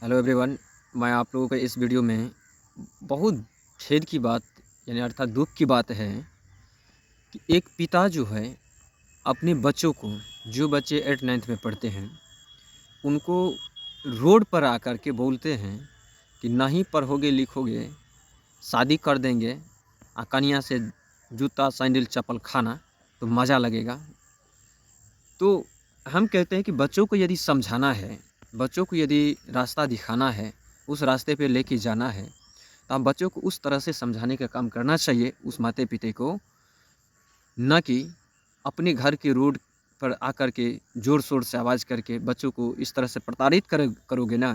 Hello everyone. मैं आप लोगों को इस वीडियो में बहुत खेद की बात यानी अर्थात दुख की बात है कि एक पिता जो है अपने बच्चों को, जो बच्चे 8 9 में पढ़ते हैं, उनको रोड पर आकर के बोलते हैं कि नहीं पढ़ोगे लिखोगे शादी कर देंगे, कन्या से जूता सैंडल चप्पल खाना तो मज़ा लगेगा। तो हम कहते हैं कि बच्चों को यदि समझाना है, बच्चों को यदि रास्ता दिखाना है, उस रास्ते पे लेके जाना है, तो आप बच्चों को उस तरह से समझाने का काम करना चाहिए उस माता पिता को, न कि अपने घर के रोड पर आकर के ज़ोर शोर से आवाज़ करके बच्चों को इस तरह से प्रताड़ित करोगे ना,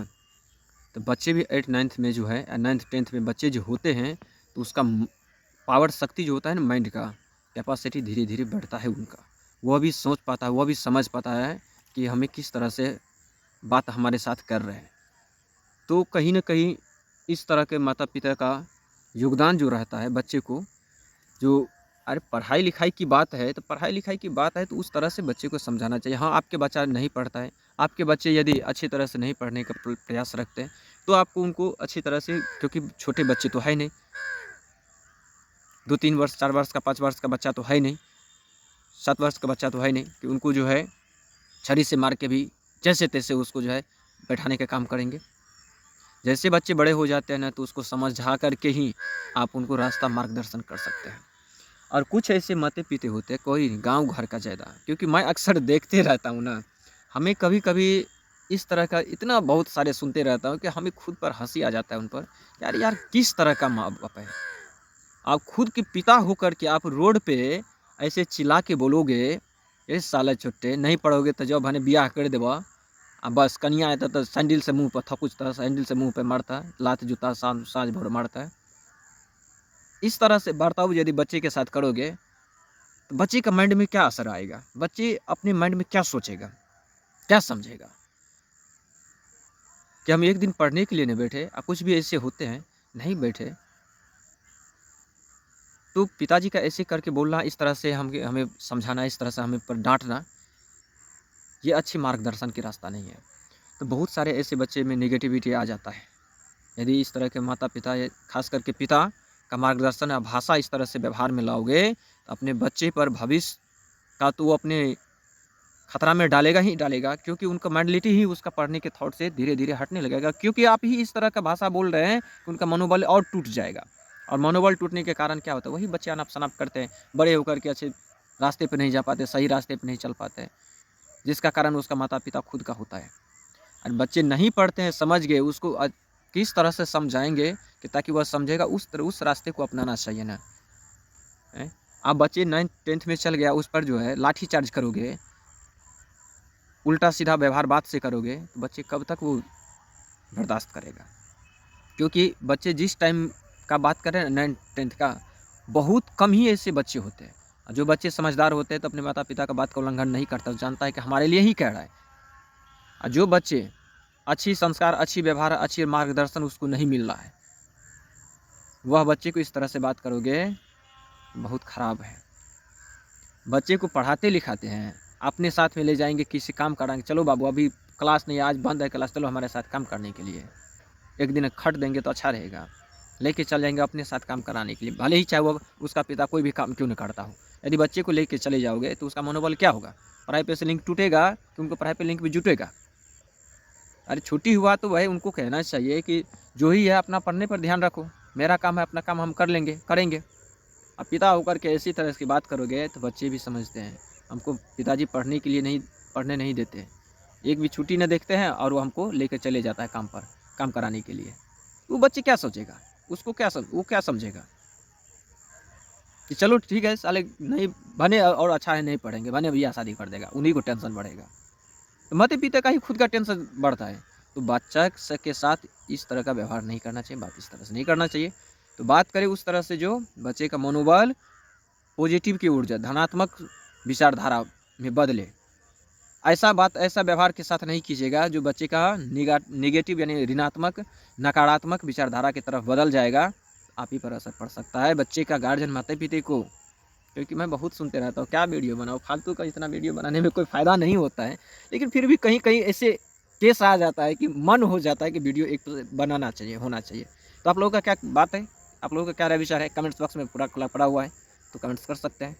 तो बच्चे भी 8 9 में जो है 9th 10th में बच्चे जो होते हैं, तो उसका पावर शक्ति जो होता है ना, माइंड का कैपेसिटी धीरे धीरे बढ़ता है उनका। वह भी सोच पाता है, वह भी समझ पाता है कि हमें किस तरह से बात हमारे साथ कर रहे हैं। तो कहीं न कहीं इस तरह के माता पिता का योगदान जो रहता है बच्चे को, जो अरे पढ़ाई लिखाई की बात है तो पढ़ाई लिखाई की बात है तो उस तरह से बच्चे को समझाना चाहिए। हाँ, आपके बच्चा नहीं पढ़ता है, आपके बच्चे यदि अच्छी तरह से नहीं पढ़ने का प्रयास रखते हैं, तो आपको उनको अच्छी तरह से, क्योंकि छोटे बच्चे तो है नहीं, 2 3 वर्ष 4 वर्ष का 5 वर्ष का बच्चा तो है नहीं, 7 वर्ष का बच्चा तो है नहीं कि उनको जो है छड़ी से मार के भी जैसे तैसे उसको जो है बैठाने का काम करेंगे। जैसे बच्चे बड़े हो जाते हैं ना, तो उसको समझा करके ही आप उनको रास्ता मार्गदर्शन कर सकते हैं। और कुछ ऐसे माता पिता होते हैं, कोई गांव घर का ज़्यादा, क्योंकि मैं अक्सर देखते रहता हूँ ना, हमें कभी कभी इस तरह का इतना बहुत सारे सुनते रहता हूँ कि हमें खुद पर हंसी आ जाता है उन पर। यार किस तरह का माँ बाप है। आप खुद के पिता होकर के आप रोड पे ऐसे चिल्ला के बोलोगे, ये साला छुट्टे नहीं पढ़ोगे तो जब भने ब्याह कर देबा, बस कनिया आता तो सैंडल से मुंह पर थकुचता, सैंडल से मुंह पे मारता, लात जूता साँझ भर मारता है। इस तरह से बर्ताव यदि बच्चे के साथ करोगे, तो बच्चे का माइंड में क्या असर आएगा, बच्चे अपने माइंड में क्या सोचेगा, क्या समझेगा कि हम एक दिन पढ़ने के लिए नहीं बैठे। कुछ भी ऐसे होते हैं नहीं बैठे, तो पिताजी का ऐसे करके बोलना, इस तरह से हमें समझाना, इस तरह से हमें पर डांटना, ये अच्छी मार्गदर्शन की रास्ता नहीं है। तो बहुत सारे ऐसे बच्चे में नेगेटिविटी आ जाता है। यदि इस तरह के माता पिता, खास करके पिता का मार्गदर्शन या भाषा इस तरह से व्यवहार में लाओगे, तो अपने बच्चे पर भविष्य का तो वो अपने खतरा में डालेगा ही डालेगा, क्योंकि उनका मेंटलिटी ही उसका पढ़ने के थॉट से धीरे धीरे हटने लगेगा, क्योंकि आप ही इस तरह का भाषा बोल रहे हैं कि उनका मनोबल और टूट जाएगा। और मनोबल टूटने के कारण क्या होता है, वही बच्चे अनाप शनाप करते हैं, बड़े होकर के अच्छे रास्ते पर नहीं जा पाते, सही रास्ते पर नहीं चल पाते, जिसका कारण उसका माता पिता खुद का होता है। और बच्चे नहीं पढ़ते हैं, समझ गए, उसको किस तरह से समझाएंगे कि ताकि वह समझेगा, उस रास्ते को अपनाना चाहिए ना। आप बच्चे 9th 10th में चल गया, उस पर जो है लाठी चार्ज करोगे, उल्टा सीधा व्यवहार बात से करोगे, तो बच्चे कब तक वो बर्दाश्त करेगा। क्योंकि बच्चे जिस टाइम का बात कर रहे हैं 9th 10th का, बहुत कम ही ऐसे बच्चे होते हैं। जो बच्चे समझदार होते हैं तो अपने माता पिता का बात का उल्लंघन नहीं करता, जानता है कि हमारे लिए ही कह रहा है। और जो बच्चे अच्छी संस्कार, अच्छी व्यवहार, अच्छी मार्गदर्शन उसको नहीं मिल रहा है, वह बच्चे को इस तरह से बात करोगे, बहुत ख़राब है। बच्चे को पढ़ाते लिखाते हैं, अपने साथ में ले जाएंगे, किसी काम कराएंगे, चलो बाबू अभी क्लास नहीं, आज बंद है क्लास, चलो हमारे साथ काम करने के लिए, एक दिन खट देंगे तो अच्छा रहेगा, लेके चल जाएंगे अपने साथ काम कराने के लिए, भले ही चाहे वो उसका पिता कोई भी काम क्यों नहीं करता हो। यदि बच्चे को लेके चले जाओगे तो उसका मनोबल क्या होगा, पढ़ाई पे से लिंक टूटेगा कि उनको पढ़ाई पे लिंक भी जुटेगा। अरे छुट्टी हुआ तो वही उनको कहना चाहिए कि जो ही है अपना पढ़ने पर ध्यान रखो, मेरा काम है, अपना काम हम कर लेंगे, करेंगे। अब पिता होकर के ऐसी तरह की बात करोगे तो बच्चे भी समझते हैं हमको पिताजी पढ़ने नहीं देते, एक भी छुट्टी न देखते हैं और वो हमको लेकर चले जाता है काम पर, काम कराने के लिए। वो बच्चे क्या सोचेगा, वो क्या समझेगा कि चलो ठीक है साले नहीं बने और अच्छा है, नहीं पढ़ेंगे, बने भैया शादी कर देगा, उन्हीं को टेंशन बढ़ेगा। तो माता पिता का ही खुद का टेंशन बढ़ता है। तो बच्चा के साथ इस तरह का व्यवहार नहीं करना चाहिए, बात इस तरह से नहीं करना चाहिए। तो बात करें उस तरह से जो बच्चे का मनोबल पॉजिटिव की ऊर्जा, धनात्मक विचारधारा में बदले, ऐसा व्यवहार के साथ नहीं कीजिएगा जो बच्चे का निगेटिव यानी ऋणात्मक, नकारात्मक विचारधारा की तरफ बदल जाएगा। आप ही पर असर पड़ सकता है, बच्चे का गार्जियन माता पिता को। क्योंकि मैं बहुत सुनते रहता हूँ क्या वीडियो बनाओ, फालतू का इतना वीडियो बनाने में कोई फ़ायदा नहीं होता है, लेकिन फिर भी कहीं कहीं ऐसे केस आ जाता है कि मन हो जाता है कि वीडियो एक बनाना चाहिए, होना चाहिए। तो आप लोगों का क्या बात है, आप लोगों का क्या राय विचार है, कमेंट्स बॉक्स में पूरा खुला पड़ा हुआ है, तो कमेंट्स कर सकते हैं।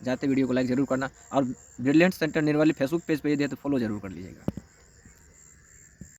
जाते वीडियो को लाइक ज़रूर करना, और brilliant centre Nirmali Facebook page पे यदि है तो फॉलो ज़रूर कर लीजिएगा।